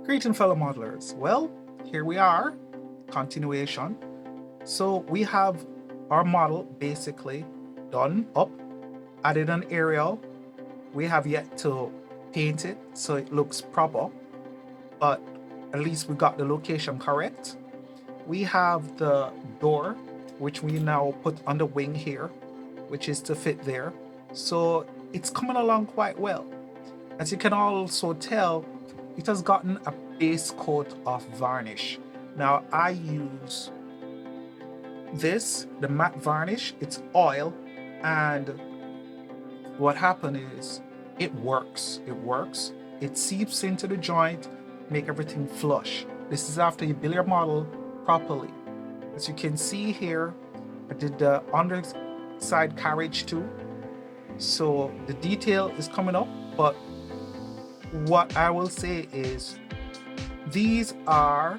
Greeting fellow modelers. Well, here we are, continuation. So we have our model basically done up, added an aerial. We have yet to paint it so it looks proper, but at least we got the location correct. We have the door, which we now put on the wing here, which is to fit there. So it's coming along quite well. As you can also tell, it has gotten a base coat of varnish. Now I use this, the matte varnish, it's oil, and what happened is it works. It seeps into the joint, make everything flush. This is after you build your model properly. As you can see here, I did the underside carriage too. So the detail is coming up, but what I will say is these are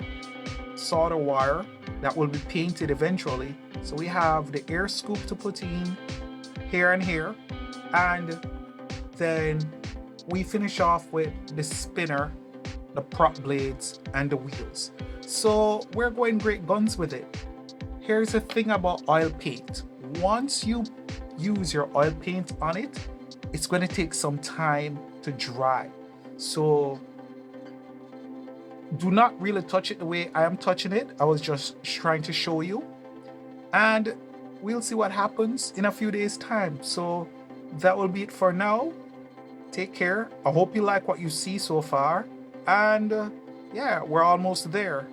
solder wire that will be painted eventually. So we have the air scoop to put in here and here, and then we finish off with the spinner, the prop blades, and the wheels. So we're going great guns with it. Here's the thing about oil paint. Once you use your oil paint on it, it's going to take some time to dry. So do not really touch it the way I am touching it. I was just trying to show you, and we'll see what happens in a few days time. So that will be it for now. Take care. I hope you like what you see so far, and yeah, we're almost there.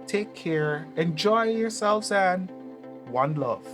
Take care, enjoy yourselves, and one love.